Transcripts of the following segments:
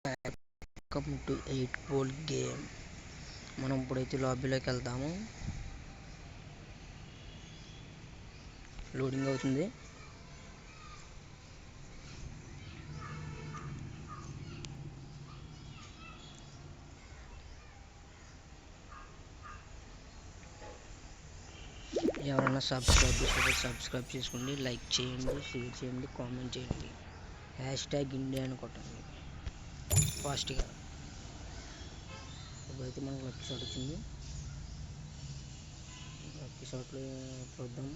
Welcome to 8 boll game. మనం ఇప్పుడైతే లాబీలోకి వెళ్తాము. లోడింగ్ అవుతుంది. ఎవరైనా సబ్స్క్రైబ్ చేసుకోండి, లైక్ చేయండి, షేర్ చేయండి, కామెంట్ చేయండి. #ఇండియా అని కొట్టండి ఫాస్ట్గా. ఇప్పుడైతే మనకు లక్కీ షాట్ వచ్చింది. లక్కీ షాట్లో చూద్దాం.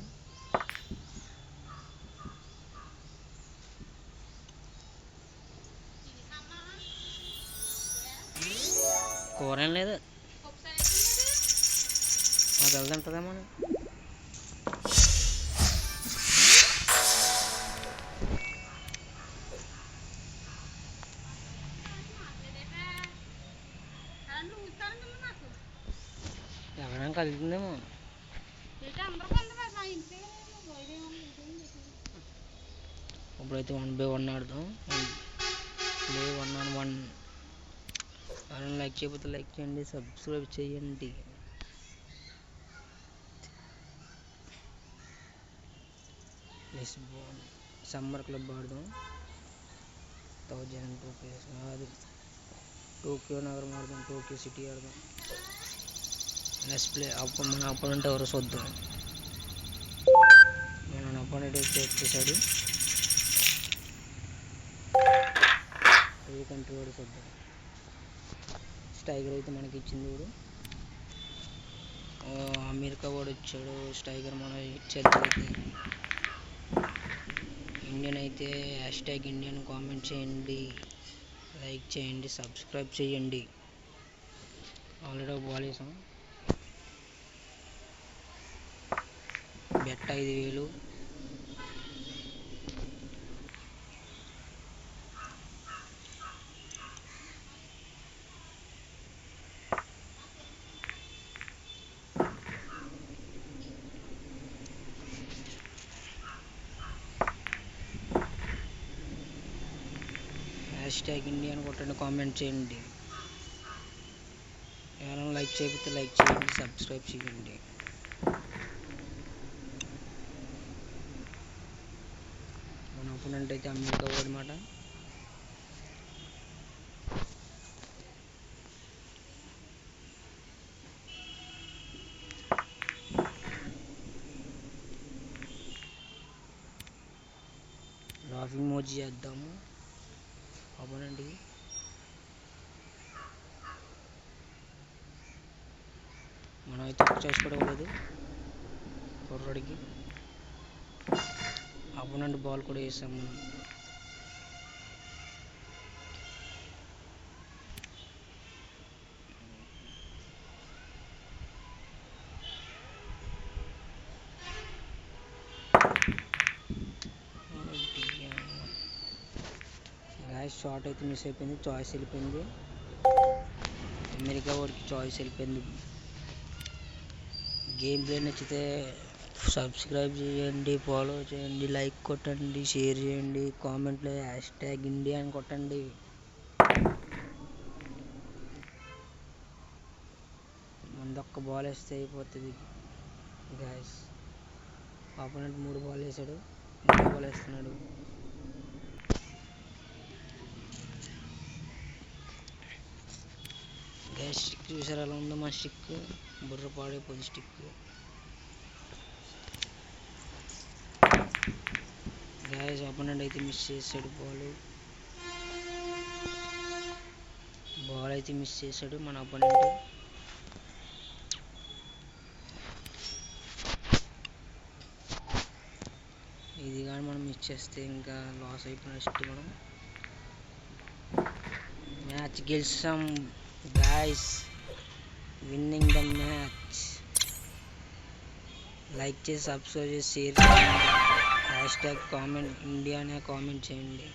కూర ఏం లేదు, అది వెళ్తుంటుందేమో. ఎవరైనా కలుగుతుందేమో. ఇప్పుడైతే 1 by 1 ఆడదాం. 1 on 1. ఎవరైనా లైక్ చేయకపోతే లైక్ చేయండి, సబ్స్క్రైబ్ చేయండి. లిస్బోన్ సమ్మర్ క్లబ్ ఆడదాం. 1000 రూపీస్ కాదు. టోక్యో నగరం ఆడదాం, టోక్యో సిటీ ఆడదాం. Let's play. అప్పుడు మన అపోనెంట్ ఎవరో చూద్దాం. మన అపోనెంట్ అయితే వచ్చేసాడు. ఏ కంట్రీ వాడు చూద్దాం. స్టైగర్ అయితే మనకి ఇచ్చింది. వాడు అమెరికా వాడు వచ్చాడు. స్టైగర్ మన ఇచ్చేది. ఇండియన్ అయితే #ఇండియన్ కామెంట్ చేయండి, లైక్ చేయండి, సబ్స్క్రైబ్ చేయండి. ఆల్రెడీ ఒక బాల్ వేసాం. బెట్ 5000. #ఇండియా అని కొట్టండి, కామెంట్ చేయండి. ఎవరైనా లైక్ చేయకపోతే లైక్ చేయండి, సబ్స్క్రైబ్ చేయండి. మన అపోనెంట్ అయితే అమెరికా వాడు మాట. లాఫింగ్ మోజీ చేద్దాము అపోనెంట్కి. మనం అయితే ఒక చాయిస్ కూడా ఇవ్వలేదు కుర్రాడికి. అపోనెంట్ బాల్ కూడా వేసాము. షార్ట్ అయితే మిస్ అయిపోయింది. చాయిస్ వెళ్ళిపోయింది. అమెరికా వాడికి చాయిస్ వెళ్ళిపోయింది. గేమ్ ప్లే నచ్చితే సబ్స్క్రైబ్ చేయండి, ఫాలో చేయండి, లైక్ కొట్టండి, షేర్ చేయండి, కామెంట్లో #ఇండియా అని కొట్టండి. ఒక్క బాల్ వేస్తే అయిపోతుంది గాయస్. ఆపోనెంట్ 3 బాల్ వేసాడు, 3 బాల్ వేస్తున్నాడు. గ్యాస్ స్టిక్ చూసారు ఎలా ఉందో. మా స్టిక్ బుర్ర పాడైపోయింది. స్టిక్ గ్యాస్ అపోనెంట్ అయితే మిస్ చేశాడు. బాల్ అయితే మిస్ చేశాడు మన అపోనెంట్. ఇది కానీ మనం మిస్ చేస్తే ఇంకా లాస్ అయిపోయినట్టు. మనం మ్యాచ్ గెలిచాం guys, winnowing the match. Like చేసి సబ్స్క్రైబ్ చేసి షేర్ చేయండి. #ఇండియా అనే కామెంట్ చేయండి.